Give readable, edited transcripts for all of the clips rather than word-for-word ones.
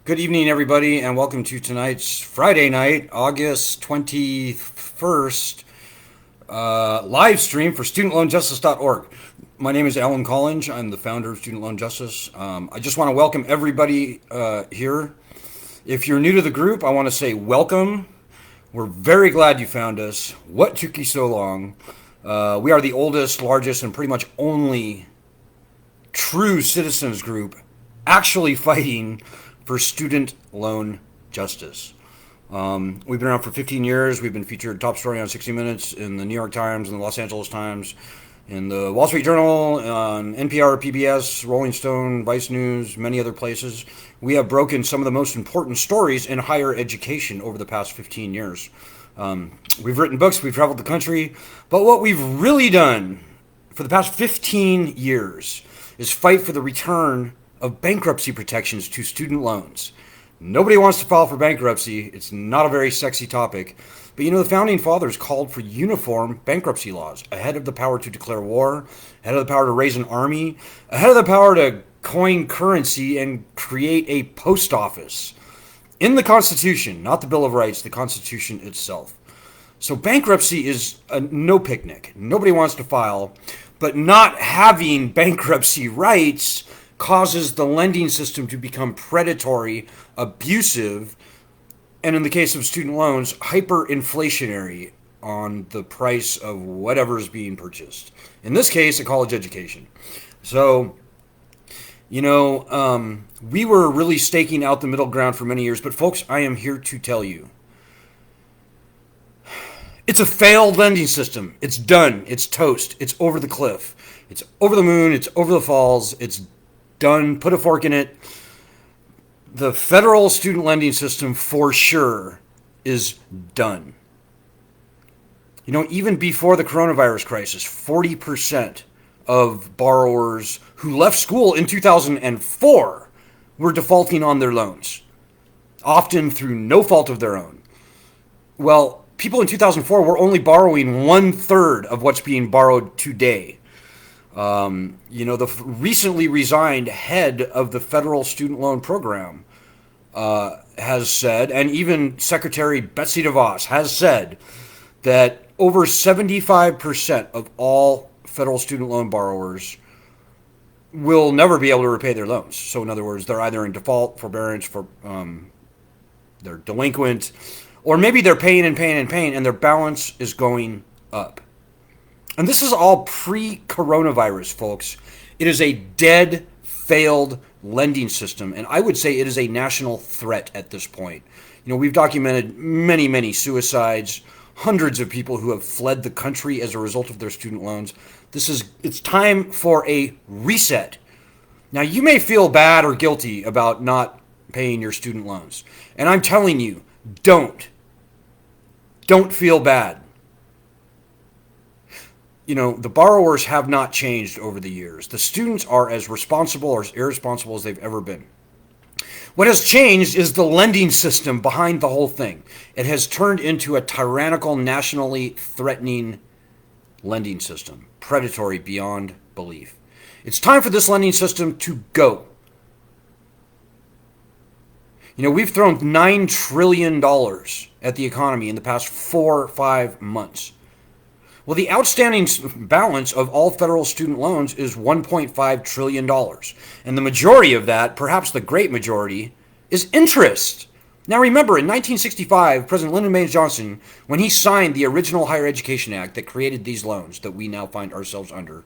Good evening, everybody, and welcome to tonight's Friday night, August 21st, live stream for studentloanjustice.org. My name is Alan Collins. I'm the founder of Student Loan Justice. I just want to welcome everybody here. If you're new to the group, I want to say welcome. We're very glad you found us. What took you so long? We are the oldest, largest, and pretty much only true citizens group actually fighting for student loan justice. We've been around for 15 years. We've been featured top story on 60 Minutes, in the New York Times, in the Los Angeles Times, in the Wall Street Journal, on NPR, PBS, Rolling Stone, Vice News, many other places. We have broken some of the most important stories in higher education over the past 15 years. We've written books, we've traveled the country, but what we've really done for the past 15 years is fight for the return of bankruptcy protections to student loans. Nobody wants to file for bankruptcy. It's not a very sexy topic. But the founding fathers called for uniform bankruptcy laws, ahead of the power to declare war, ahead of the power to raise an army, ahead of the power to coin currency and create a post office. In the Constitution, not the Bill of Rights, the Constitution itself. So bankruptcy is no picnic. Nobody wants to file, but not having bankruptcy rights causes the lending system to become predatory, abusive, and in the case of student loans, hyperinflationary on the price of whatever is being purchased. In this case, a college education. So, we were really staking out the middle ground for many years, but folks, I am here to tell you, it's a failed lending system. It's done. It's toast. It's over the cliff. It's over the moon. It's over the falls. It's done. Put a fork in it. The federal student lending system for sure is done. Even before the coronavirus crisis, 40% of borrowers who left school in 2004 were defaulting on their loans, often through no fault of their own. Well, people in 2004 were only borrowing 1/3 of what's being borrowed today. The recently resigned head of the federal student loan program has said, and even Secretary Betsy DeVos has said, that over 75% of all federal student loan borrowers will never be able to repay their loans. So in other words, they're either in default, forbearance, they're delinquent, or maybe they're paying and their balance is going up. And this is all pre-coronavirus, folks. It is a dead, failed lending system, and I would say it is a national threat at this point. We've documented many, many suicides, hundreds of people who have fled the country as a result of their student loans. It's time for a reset. Now, you may feel bad or guilty about not paying your student loans, and I'm telling you, don't feel bad. The borrowers have not changed over the years. The students are as responsible or as irresponsible as they've ever been. What has changed is the lending system behind the whole thing. It has turned into a tyrannical, nationally threatening lending system, predatory beyond belief. It's time for this lending system to go. We've thrown $9 trillion at the economy in the past 4 or 5 months. Well, the outstanding balance of all federal student loans is $1.5 trillion. And the majority of that, perhaps the great majority, is interest. Now remember, in 1965, President Lyndon Baines Johnson, when he signed the original Higher Education Act that created these loans that we now find ourselves under,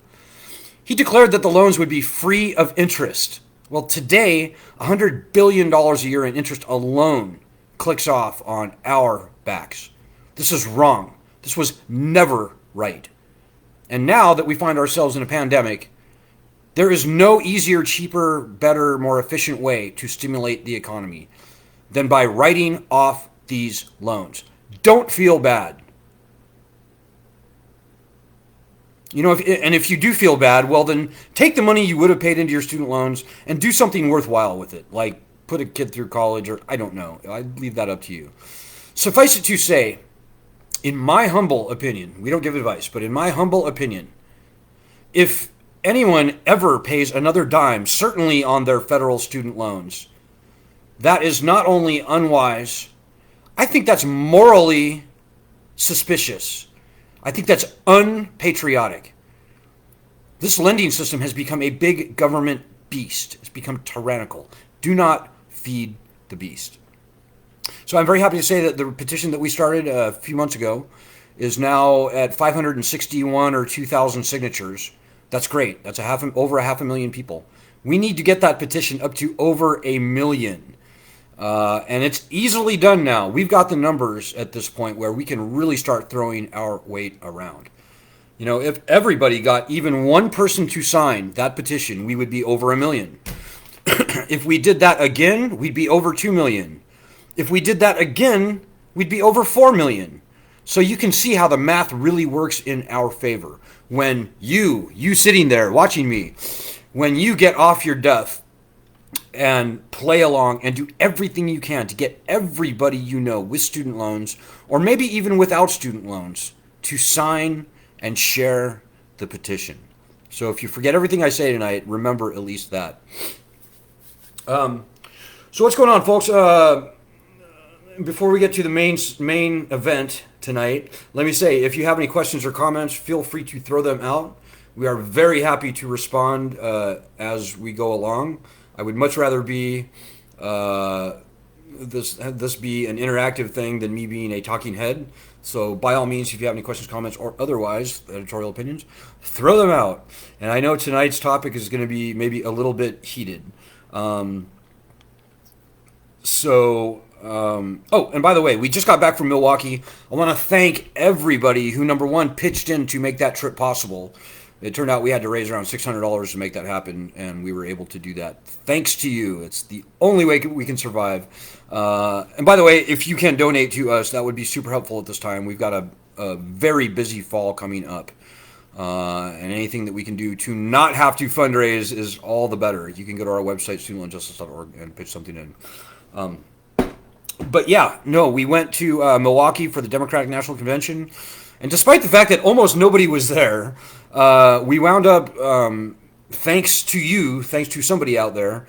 he declared that the loans would be free of interest. Well, today, $100 billion a year in interest alone clicks off on our backs. This is wrong. This was never right. And now that we find ourselves in a pandemic, there is no easier, cheaper, better, more efficient way to stimulate the economy than by writing off these loans. Don't feel bad. If you do feel bad, well then take the money you would have paid into your student loans and do something worthwhile with it, like put a kid through college, or I don't know. I leave that up to you. Suffice it to say, in my humble opinion, we don't give advice, but in my humble opinion, if anyone ever pays another dime, certainly on their federal student loans, That is not only unwise, I think that's morally suspicious. I think that's unpatriotic. This lending system has become a big government beast. It's become tyrannical. Do not feed the beast. So I'm very happy to say that the petition that we started a few months ago is now at 561 or 2,000 signatures. That's great. That's over a 500,000 people. We need to get that petition up to over 1 million. And it's easily done now. We've got the numbers at this point where we can really start throwing our weight around. You know, if everybody got even one person to sign that petition, we would be over 1 million. If we did that again, we'd be over 2 million. If we did that again, we'd be over 4 million. So you can see how the math really works in our favor. When you sitting there watching me, when you get off your duff and play along and do everything you can to get everybody you know with student loans, or maybe even without student loans, to sign and share the petition. So if you forget everything I say tonight, remember at least that. So what's going on, folks? Before we get to the main event tonight, let me say, if you have any questions or comments, feel free to throw them out. We are very happy to respond as we go along. I would much rather be this be an interactive thing than me being a talking head. So by all means, if you have any questions, comments, or otherwise editorial opinions, throw them out. And I know tonight's topic is going to be maybe a little bit heated. Oh, and by the way, we just got back from Milwaukee. I want to thank everybody who, number one, pitched in to make that trip possible. It turned out we had to raise around $600 to make that happen, and we were able to do that. Thanks to you. It's the only way we can survive. And by the way, if you can donate to us, that would be super helpful at this time. We've got a very busy fall coming up. And anything that we can do to not have to fundraise is all the better. You can go to our website, studentloanjustice.org, and pitch something in. But yeah, no, we went to Milwaukee for the Democratic National Convention. And despite the fact that almost nobody was there, we wound up, thanks to somebody out there,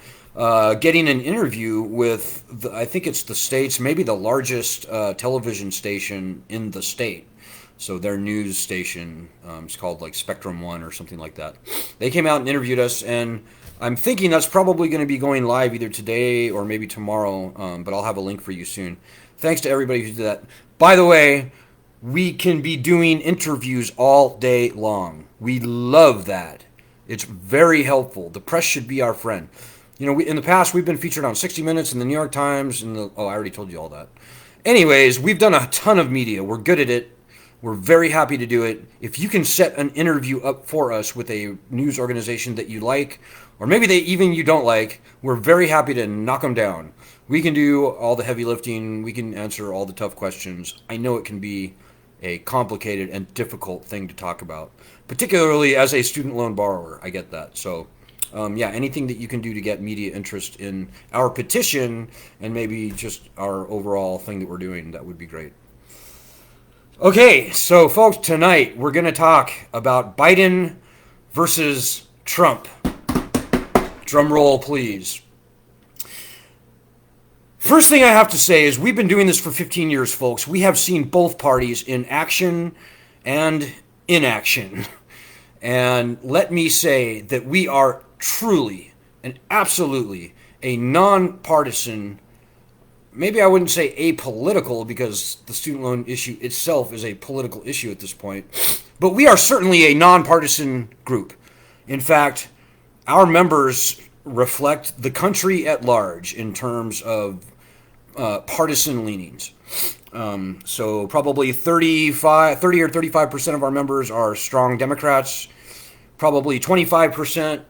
getting an interview with, I think it's the state's, maybe the largest television station in the state. So their news station, it's called like Spectrum One or something like that. They came out and interviewed us, and I'm thinking that's probably going to be going live either today or maybe tomorrow, but I'll have a link for you soon. Thanks to everybody who did that. By the way, we can be doing interviews all day long. We love that. It's very helpful. The press should be our friend. You know, in the past, we've been featured on 60 Minutes and the New York Times. I already told you all that. Anyways, we've done a ton of media. We're good at it. We're very happy to do it. If you can set an interview up for us with a news organization that you like, or maybe you don't like, we're very happy to knock them down. We can do all the heavy lifting. We can answer all the tough questions. I know it can be a complicated and difficult thing to talk about, particularly as a student loan borrower. I get that. So, anything that you can do to get media interest in our petition and maybe just our overall thing that we're doing, that would be great. Okay, so folks, tonight we're going to talk about Biden versus Trump. Drum roll, please. First thing I have to say is we've been doing this for 15 years, folks. We have seen both parties in action and inaction. And let me say that we are truly and absolutely a nonpartisan, maybe I wouldn't say apolitical, because the student loan issue itself is a political issue at this point, but we are certainly a nonpartisan group. In fact, our members reflect the country at large in terms of partisan leanings. So probably 30 or 35% of our members are strong Democrats. Probably 25%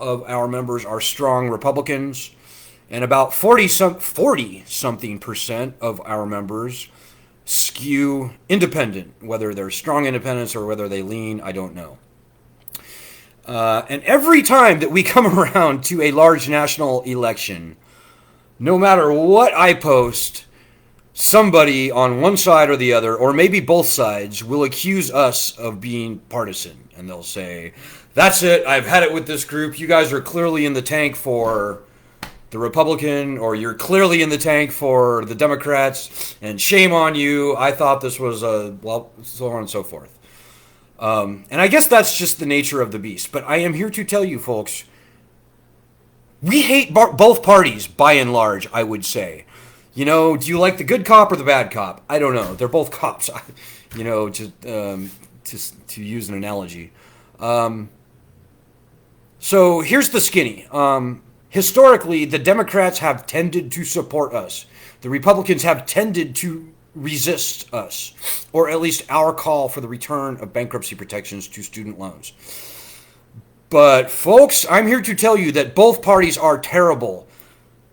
of our members are strong Republicans. And about 40-something percent of our members skew independent. Whether they're strong independents or whether they lean, I don't know. And every time that we come around to a large national election, no matter what I post, somebody on one side or the other, or maybe both sides, will accuse us of being partisan. And they'll say, that's it, I've had it with this group. You guys are clearly in the tank for the Republican, or you're clearly in the tank for the Democrats, and shame on you. I thought this was well, so on and so forth. And I guess that's just the nature of the beast. But I am here to tell you, folks, we hate both parties by and large, I would say. You know, do you like the good cop or the bad cop? I don't know. They're both cops. You know, to use an analogy. So here's the skinny. Historically, the Democrats have tended to support us. The Republicans have tended to resist us, or at least our call for the return of bankruptcy protections to student loans. But folks, I'm here to tell you that both parties are terrible.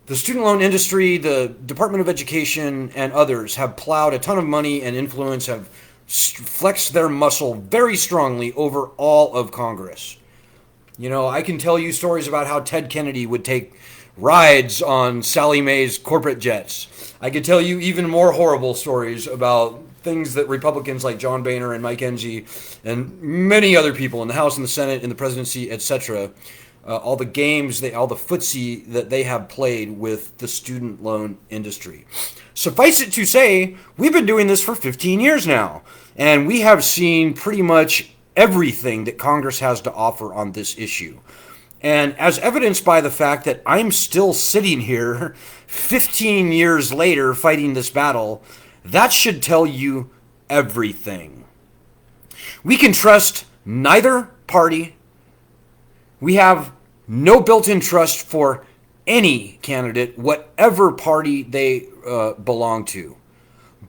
The student loan industry, the Department of Education, and others have plowed a ton of money and influence, have flexed their muscle very strongly over all of Congress. You know, I can tell you stories about how Ted Kennedy would take rides on Sally Mae's corporate jets. I could tell you even more horrible stories about things that Republicans like John Boehner and Mike Enzi and many other people in the House and the Senate, in the presidency, etc., all the games, all the footsie that they have played with the student loan industry. Suffice it to say, we've been doing this for 15 years now, and we have seen pretty much everything that Congress has to offer on this issue. And as evidenced by the fact that I'm still sitting here 15 years later fighting this battle, that should tell you everything. We can trust neither party. We have no built-in trust for any candidate, whatever party they belong to.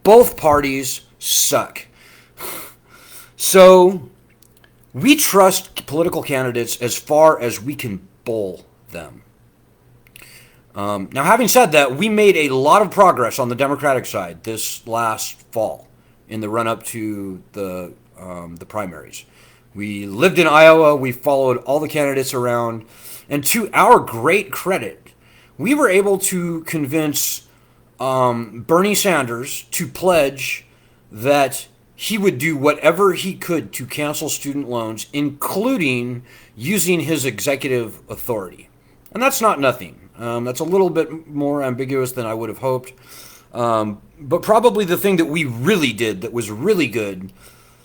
Both parties suck. So we trust political candidates as far as we can bowl them. Now, having said that, we made a lot of progress on the Democratic side this last fall in the run-up to the primaries. We lived in Iowa. We followed all the candidates around. And to our great credit, we were able to convince Bernie Sanders to pledge that he would do whatever he could to cancel student loans, including using his executive authority. And that's not nothing. That's a little bit more ambiguous than I would have hoped. But probably the thing that we really did that was really good,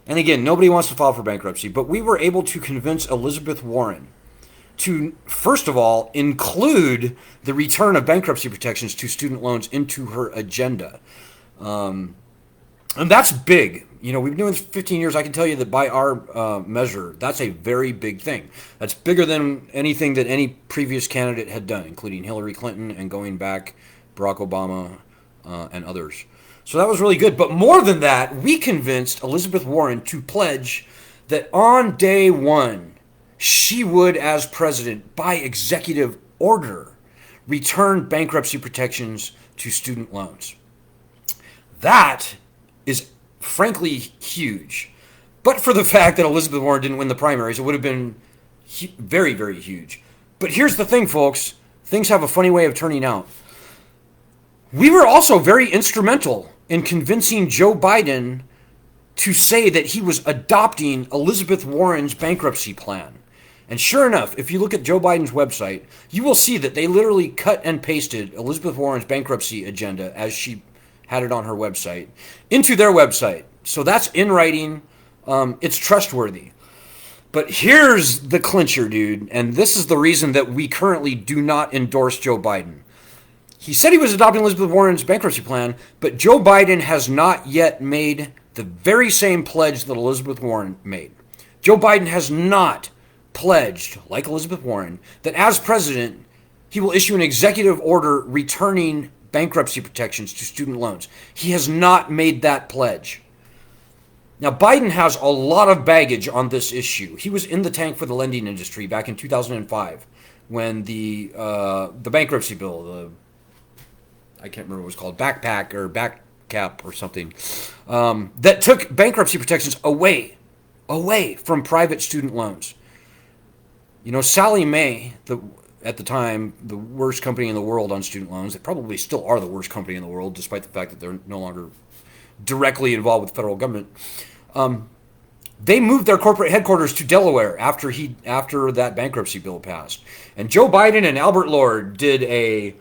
and again, nobody wants to file for bankruptcy, but we were able to convince Elizabeth Warren to, first of all, include the return of bankruptcy protections to student loans into her agenda. And that's big. You know, we've been doing this for 15 years. I can tell you that by our measure, that's a very big thing. That's bigger than anything that any previous candidate had done, including Hillary Clinton and going back, Barack Obama and others. So that was really good. But more than that, we convinced Elizabeth Warren to pledge that on day one, she would, as president, by executive order, return bankruptcy protections to student loans. That is frankly huge. But for the fact that Elizabeth Warren didn't win the primaries, it would have been very, very huge. But here's the thing, folks. Things have a funny way of turning out. We were also very instrumental in convincing Joe Biden to say that he was adopting Elizabeth Warren's bankruptcy plan. And sure enough, if you look at Joe Biden's website, you will see that they literally cut and pasted Elizabeth Warren's bankruptcy agenda as she had it on her website into their website. So that's in writing. It's trustworthy. But here's the clincher, dude. And this is the reason that we currently do not endorse Joe Biden. He said he was adopting Elizabeth Warren's bankruptcy plan, but Joe Biden has not yet made the very same pledge that Elizabeth Warren made. Joe Biden has not pledged, like Elizabeth Warren, that as president, he will issue an executive order returning bankruptcy protections to student loans. He has not made that pledge. Now, Biden has a lot of baggage on this issue. He was in the tank for the lending industry back in 2005 when the bankruptcy bill, I can't remember what it was called, backpack or back cap or something, that took bankruptcy protections away from private student loans. You know, Sally Mae, at the time, the worst company in the world on student loans, they probably still are the worst company in the world, despite the fact that they're no longer directly involved with the federal government. They moved their corporate headquarters to Delaware after that bankruptcy bill passed. And Joe Biden and Albert Lord did a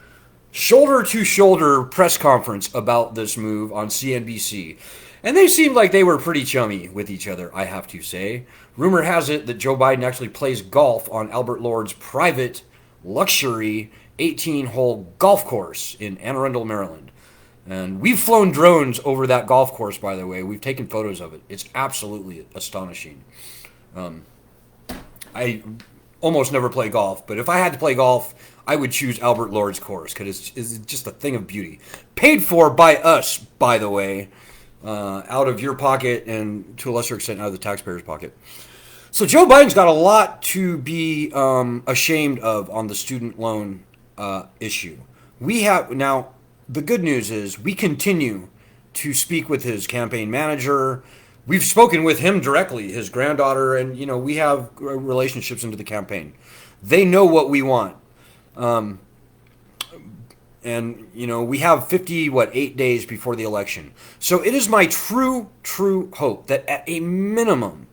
shoulder-to-shoulder press conference about this move on CNBC. And they seemed like they were pretty chummy with each other, I have to say. Rumor has it that Joe Biden actually plays golf on Albert Lord's private, luxury 18-hole golf course in Anne Arundel, Maryland. And we've flown drones over that golf course, by the way. We've taken photos of it. It's absolutely astonishing. I almost never play golf, but if I had to play golf, I would choose Albert Lord's course because it's just a thing of beauty. Paid for by us, by the way, out of your pocket and to a lesser extent out of the taxpayer's pocket. So Joe Biden's got a lot to be ashamed of on the student loan issue. We have now. The good news is we continue to speak with his campaign manager. We've spoken with him directly, his granddaughter, and we have relationships into the campaign. They know what we want. And we have 8 days before the election. So it is my true hope that at a minimum,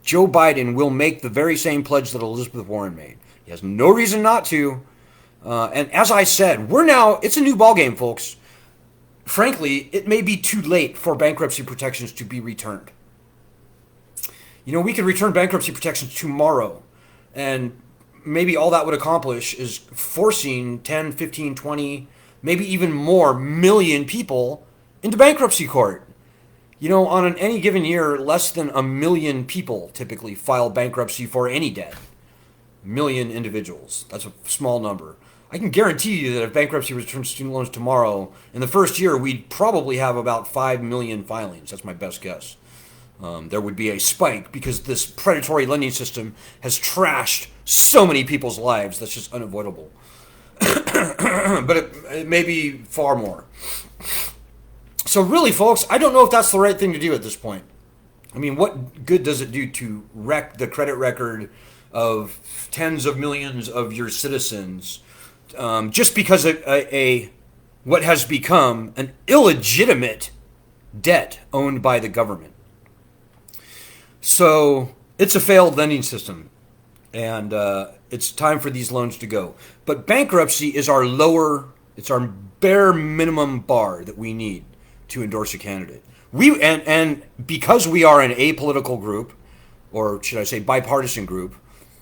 Joe Biden will make the very same pledge that Elizabeth Warren made. He has no reason not to. And as I said, it's a new ballgame, folks. Frankly, it may be too late for bankruptcy protections to be returned. We could return bankruptcy protections tomorrow, and maybe all that would accomplish is forcing 10, 15, 20, maybe even more million people into bankruptcy court. On any given year, less than 1 million people typically file bankruptcy for any debt. 1 million individuals. That's a small number. I can guarantee you that if bankruptcy returns student loans tomorrow, in the first year, we'd probably have about 5 million filings. That's my best guess. There would be a spike because this predatory lending system has trashed so many people's lives. That's just unavoidable. But it may be far more. So really, folks, I don't know if that's the right thing to do at this point. I mean, what good does it do to wreck the credit record of tens of millions of your citizens just because what has become an illegitimate debt owned by the government? So it's a failed lending system, and it's time for these loans to go. But bankruptcy is it's our bare minimum bar that we need to endorse a candidate. And because we are an apolitical group, or should I say bipartisan group,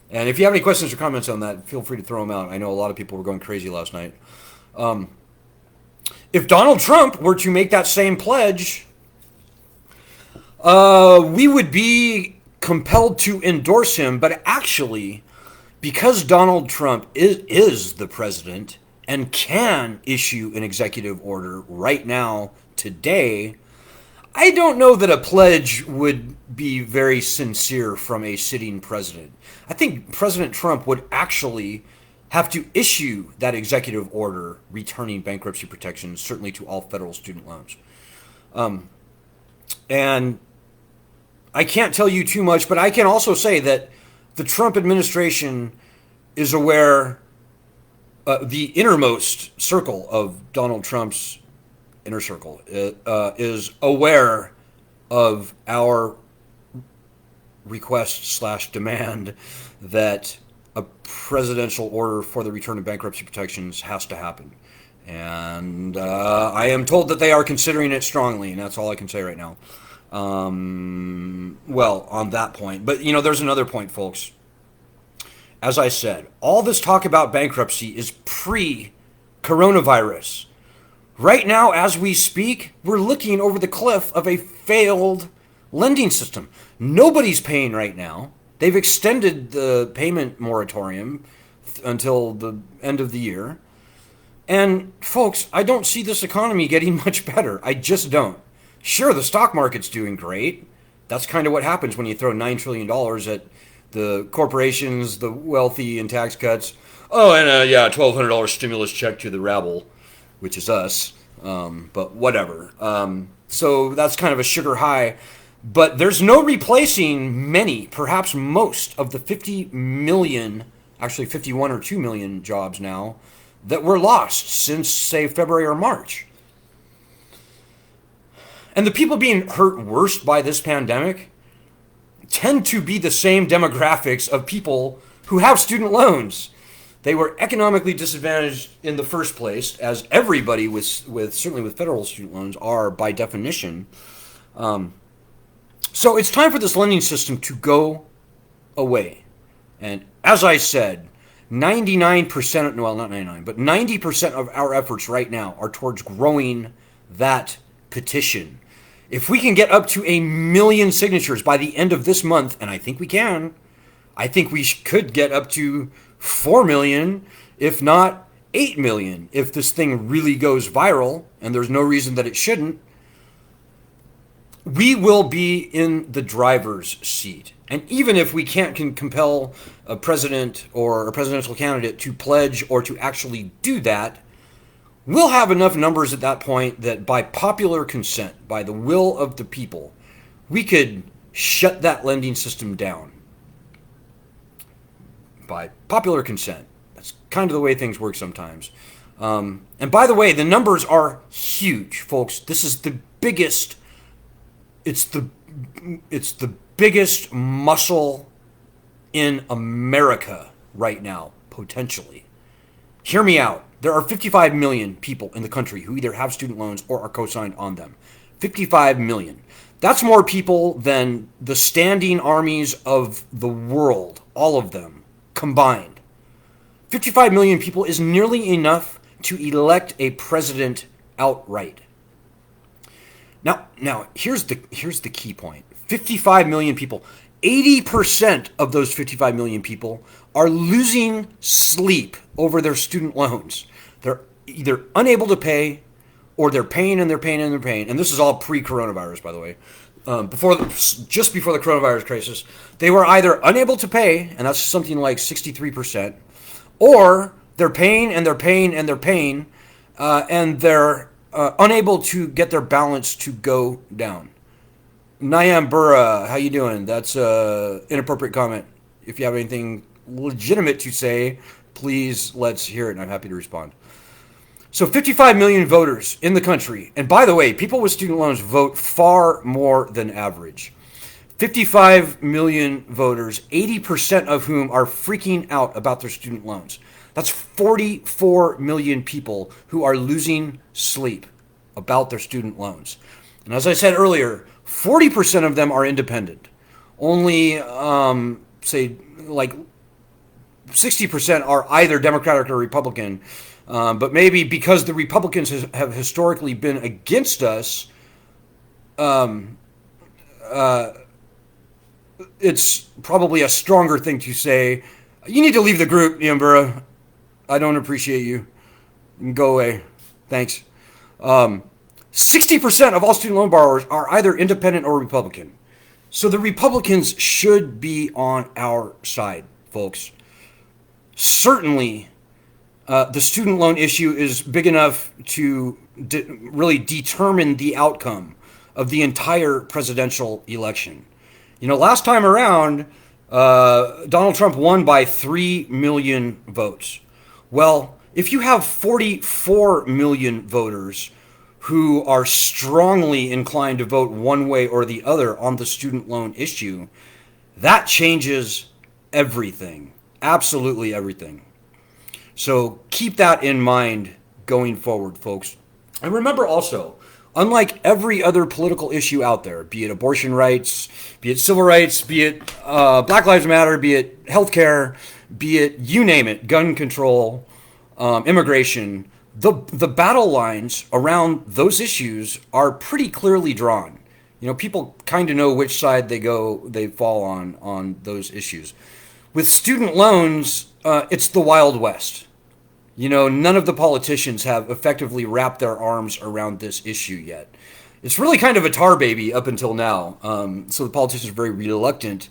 and if you have any questions or comments on that, feel free to throw them out. I know a lot of people were going crazy last night. If Donald Trump were to make that same pledge, we would be compelled to endorse him. But actually, because Donald Trump is the president and can issue an executive order right now, today, I don't know that a pledge would be very sincere from a sitting president. I think President Trump would actually have to issue that executive order returning bankruptcy protections, certainly to all federal student loans. And I can't tell you too much, but I can also say that the Trump administration is aware, the innermost circle of Donald Trump's inner circle is aware of our request/demand that a presidential order for the return of bankruptcy protections has to happen. And I am told that they are considering it strongly, and that's all I can say right now. Well, on that point. But, there's another point, folks. As I said, all this talk about bankruptcy is pre-coronavirus. Right now, as we speak, we're looking over the cliff of a failed lending system. Nobody's paying right now. They've extended the payment moratorium until the end of the year. And folks, I don't see this economy getting much better. I just don't. Sure, the stock market's doing great. That's kind of what happens when you throw $9 trillion at the corporations, the wealthy, and tax cuts. Oh, and $1,200 stimulus check to the rabble, which is us. But whatever. So that's kind of a sugar high. But there's no replacing many, perhaps most, of the 50 million, actually 51 or 2 million jobs now that were lost since, say, February or March. And the people being hurt worst by this pandemic, tend to be the same demographics of people who have student loans. They were economically disadvantaged in the first place, as everybody with certainly with federal student loans are by definition. So it's time for this lending system to go away. And as I said, 99%, well, not 99, but 90% of our efforts right now are towards growing that petition. If we can get up to 1 million signatures by the end of this month, and I think we can, I think we could get up to 4 million, if not 8 million, if this thing really goes viral, and there's no reason that it shouldn't. We will be in the driver's seat. And even if we can't compel a president or a presidential candidate to pledge or to actually do that, we'll have enough numbers at that point that by popular consent, by the will of the people, we could shut that lending system down. By popular consent. That's kind of the way things work sometimes. And by the way, the numbers are huge, folks. This is the biggest... It's the biggest muscle in America right now, potentially. Hear me out. There are 55 million people in the country who either have student loans or are co-signed on them. 55 million. That's more people than the standing armies of the world, all of them, combined. 55 million people is nearly enough to elect a president outright. Now, here's the key point. 55 million people. 80% of those 55 million people are losing sleep over their student loans. They're either unable to pay, or they're paying and they're paying and they're paying. And this is all pre-coronavirus, by the way. Just before the coronavirus crisis, they were either unable to pay, and that's something like 63%, or they're paying and they're paying and they're paying, and they're unable to get their balance to go down. Nayam Burra, how you doing? That's an inappropriate comment. If you have anything legitimate to say, please let's hear it, and I'm happy to respond. So 55 million voters in the country. And by the way, people with student loans vote far more than average. 55 million voters, 80% of whom are freaking out about their student loans. That's 44 million people who are losing sleep about their student loans. And as I said earlier, 40% of them are independent. Only, say, like 60% are either Democratic or Republican. But maybe because the Republicans have historically been against us, it's probably a stronger thing to say, you need to leave the group, Niambura. I don't appreciate you. Go away. Thanks. 60% of all student loan borrowers are either independent or Republican. So the Republicans should be on our side, folks. Certainly, the student loan issue is big enough to really determine the outcome of the entire presidential election. You know, last time around, Donald Trump won by 3 million votes. Well, if you have 44 million voters who are strongly inclined to vote one way or the other on the student loan issue, that changes everything. Absolutely everything. So keep that in mind going forward, folks. And remember also, unlike every other political issue out there, be it abortion rights, be it civil rights, be it Black Lives Matter, be it healthcare, be it you name it, gun control, immigration, the battle lines around those issues are pretty clearly drawn. You know, people kind of know which side they fall on those issues. With student loans, it's the Wild West. You know, none of the politicians have effectively wrapped their arms around this issue yet. It's really kind of a tar baby up until now. So the politicians are very reluctant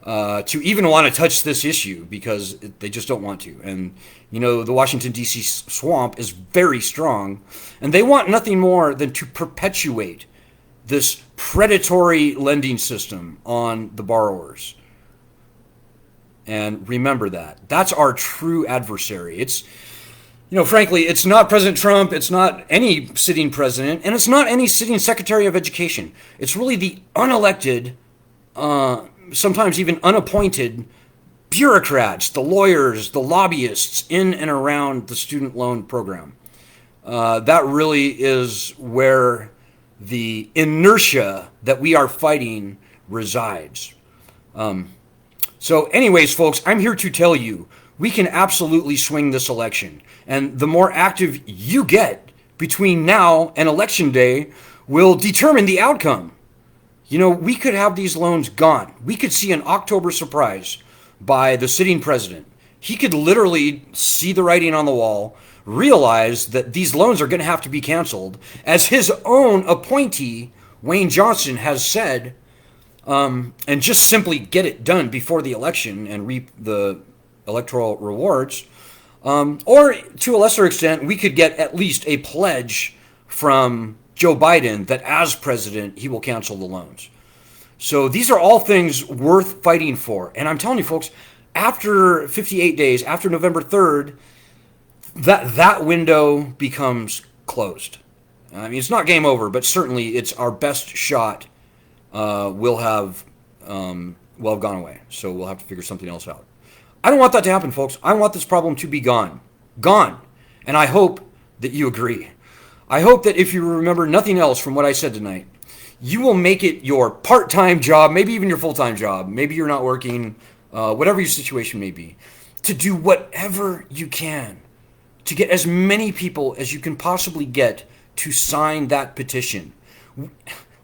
to even want to touch this issue because they just don't want to. And, you know, the Washington, D.C. swamp is very strong. And they want nothing more than to perpetuate this predatory lending system on the borrowers. And remember that. That's our true adversary. It's, you know, frankly, it's not President Trump, it's not any sitting president, and it's not any sitting Secretary of Education. It's really the unelected sometimes even unappointed bureaucrats, the lawyers, the lobbyists in and around the student loan program. That really is where the inertia that we are fighting resides. So anyways, folks, I'm here to tell you, we can absolutely swing this election. And the more active you get between now and election day will determine the outcome. You know, we could have these loans gone. We could see an October surprise by the sitting president. He could literally see the writing on the wall, realize that these loans are going to have to be canceled, as his own appointee, Wayne Johnson, has said, and just simply get it done before the election and reap the electoral rewards. Or to a lesser extent, we could get at least a pledge from Joe Biden that as president, he will cancel the loans. So these are all things worth fighting for. And I'm telling you, folks, after 58 days, after November 3rd, that window becomes closed. I mean, it's not game over, but certainly it's our best shot will have gone away. So we'll have to figure something else out. I don't want that to happen, folks. I want this problem to be gone. Gone. And I hope that you agree. I hope that if you remember nothing else from what I said tonight, you will make it your part-time job, maybe even your full-time job. Maybe you're not working, whatever your situation may be, to do whatever you can to get as many people as you can possibly get to sign that petition.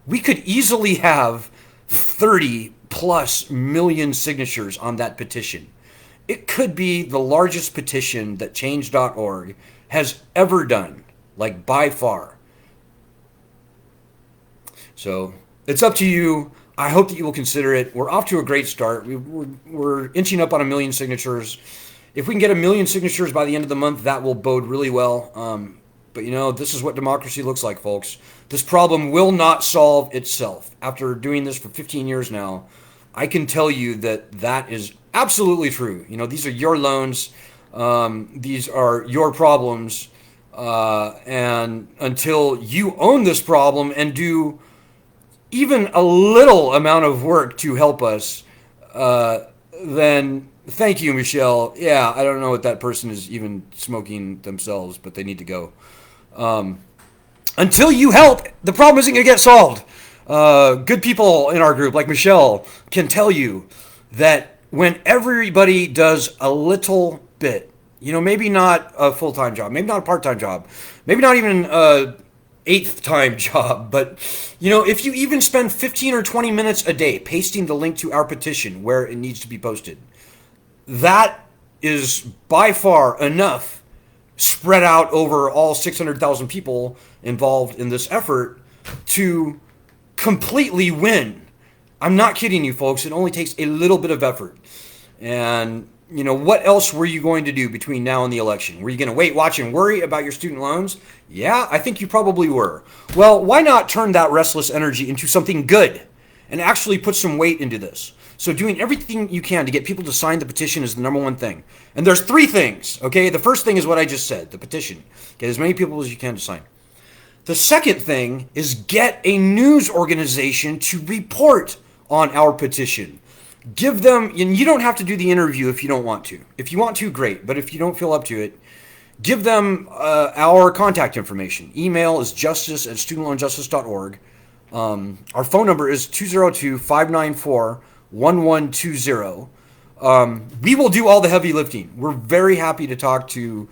We could easily have 30 plus million signatures on that petition. It could be the largest petition that change.org has ever done, like by far. So it's up to you. I hope that you will consider it. We're off to a great start. We're inching up on 1 million signatures. If we can get 1 million signatures by the end of the month, that will bode really well. But you know, this is what democracy looks like, folks. This problem will not solve itself. After doing this for 15 years now, I can tell you that that is absolutely true. You know, these are your loans. These are your problems. And until you own this problem and do even a little amount of work to help us, then thank you, Michelle. Yeah, I don't know what that person is even smoking themselves, but they need to go. Until you help, the problem isn't going to get solved. Good people in our group, like Michelle, can tell you that when everybody does a little bit, you know, maybe not a full-time job, maybe not a part-time job, maybe not even a eighth-time job, but, you know, if you even spend 15 or 20 minutes a day pasting the link to our petition where it needs to be posted, that is by far enough spread out over all 600,000 people involved in this effort to completely win. I'm not kidding you, folks. It only takes a little bit of effort. And, you know, what else were you going to do between now and the election? Were you going to wait, watch, and worry about your student loans? Yeah, I think you probably were. Well, why not turn that restless energy into something good and actually put some weight into this? So doing everything you can to get people to sign the petition is the number one thing. And there's 3 things, okay? The first thing is what I just said, the petition. Get as many people as you can to sign. The second thing is get a news organization to report on our petition. Give them, and you don't have to do the interview if you don't want to. If you want to, great. But if you don't feel up to it, give them our contact information. Email is justice@studentloanjustice.org. Our phone number is 202-594-1120. We will do all the heavy lifting. We're very happy to talk to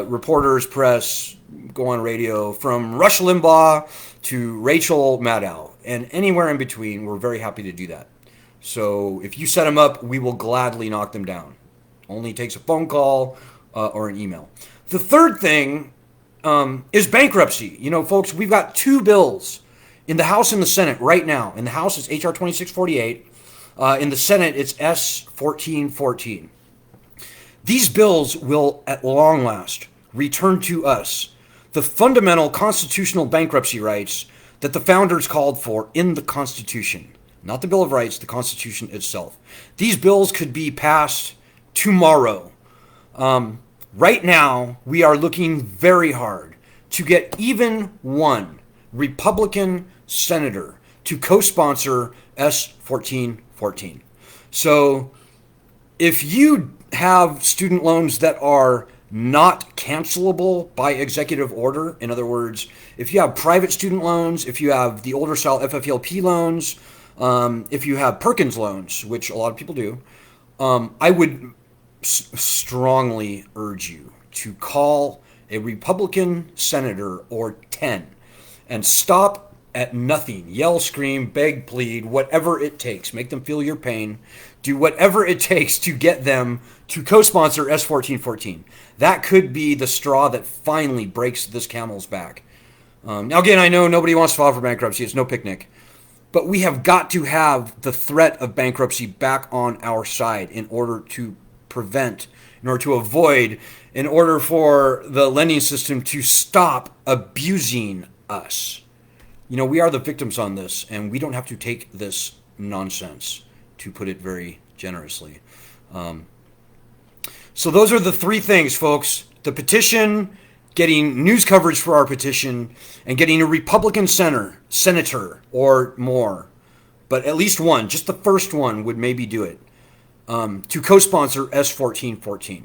reporters, press, go on radio, from Rush Limbaugh to Rachel Maddow, and anywhere in between. We're very happy to do that. So if you set them up, we will gladly knock them down. Only takes a phone call or an email. The third thing is bankruptcy. You know, folks, we've got 2 bills in the House and the Senate right now. In the House, it's H.R. 2648. In the Senate, it's S. 1414. These bills will, at long last, return to us the fundamental constitutional bankruptcy rights that the founders called for in the Constitution. Not the Bill of Rights, the Constitution itself. These bills could be passed tomorrow. Right now, we are looking very hard to get even one Republican senator to co-sponsor S1414. So if you have student loans that are not cancelable by executive order, in other words, if you have private student loans, if you have the older style FFELP loans, if you have Perkins loans, which a lot of people do, I would strongly urge you to call a Republican senator or 10 and stop at nothing. Yell, scream, beg, plead, whatever it takes. Make them feel your pain. Do whatever it takes to get them to co-sponsor S1414. That could be the straw that finally breaks this camel's back. Now, again, I know nobody wants to file for bankruptcy. It's no picnic. But we have got to have the threat of bankruptcy back on our side in order to prevent, in order to avoid, in order for the lending system to stop abusing us. You know, we are the victims on this, and we don't have to take this nonsense, to put it very generously. So those are the three things, folks. The petition, getting news coverage for our petition, and getting a Republican senator or more. But at least one, just the first one would maybe do it, to co-sponsor S1414.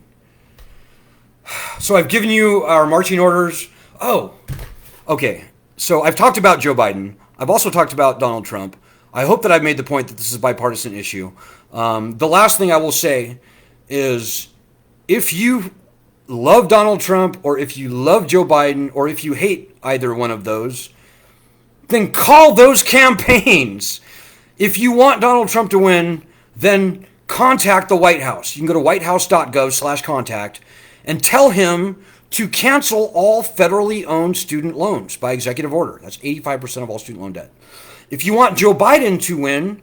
So I've given you our marching orders. Oh, okay. So I've talked about Joe Biden. I've also talked about Donald Trump. I hope that I've made the point that this is a bipartisan issue. The last thing I will say is, if you love Donald Trump, or if you love Joe Biden, or if you hate either one of those, then call those campaigns. If you want Donald Trump to win, then contact the White House. You can go to whitehouse.gov/contact and tell him to cancel all federally owned student loans by executive order. That's 85% of all student loan debt. If you want Joe Biden to win,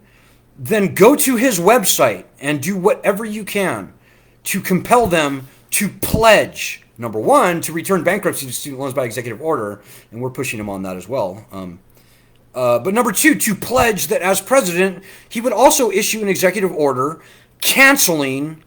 then go to his website and do whatever you can to compel them to pledge, number one, to return bankruptcy to student loans by executive order, and we're pushing him on that as well. But number two, to pledge that as president, he would also issue an executive order canceling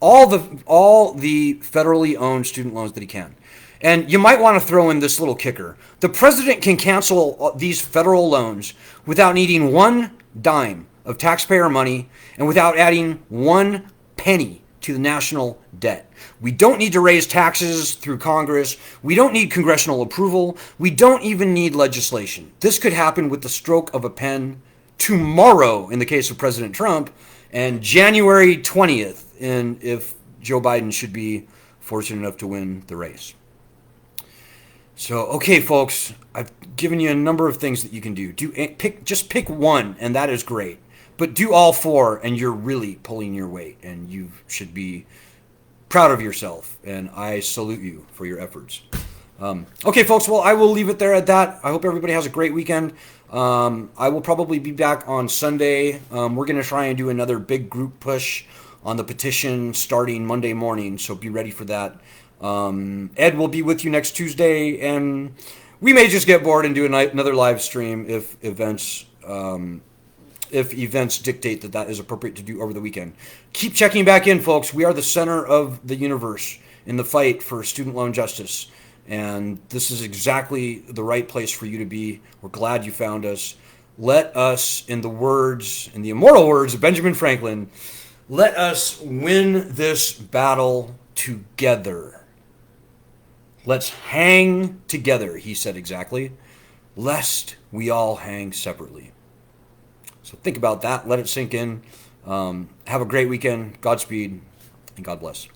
all the federally owned student loans that he can. And you might want to throw in this little kicker. The president can cancel these federal loans without needing one dime of taxpayer money and without adding one penny to the national debt. We don't need to raise taxes through Congress. We don't need congressional approval. We don't even need legislation. This could happen with the stroke of a pen tomorrow in the case of President Trump, and January 20th if Joe Biden should be fortunate enough to win the race. So, okay, folks, I've given you a number of things that you can do. Just pick one, and that is great. But do all four, and you're really pulling your weight, and you should be proud of yourself, and I salute you for your efforts. Okay, folks, well, I will leave it there at that. I hope everybody has a great weekend. I will probably be back on Sunday. We're going to try and do another big group push on the petition starting Monday morning, so be ready for that. Ed will be with you next Tuesday, and we may just get bored and do another live stream if events dictate that is appropriate to do over the weekend. Keep checking back in, folks. We are the center of the universe in the fight for student loan justice, and this is exactly the right place for you to be. We're glad you found us. Let us, in the immortal words of Benjamin Franklin, let us win this battle together. Let's hang together, he said exactly, lest we all hang separately. So think about that. Let it sink in. Have a great weekend. Godspeed, and God bless.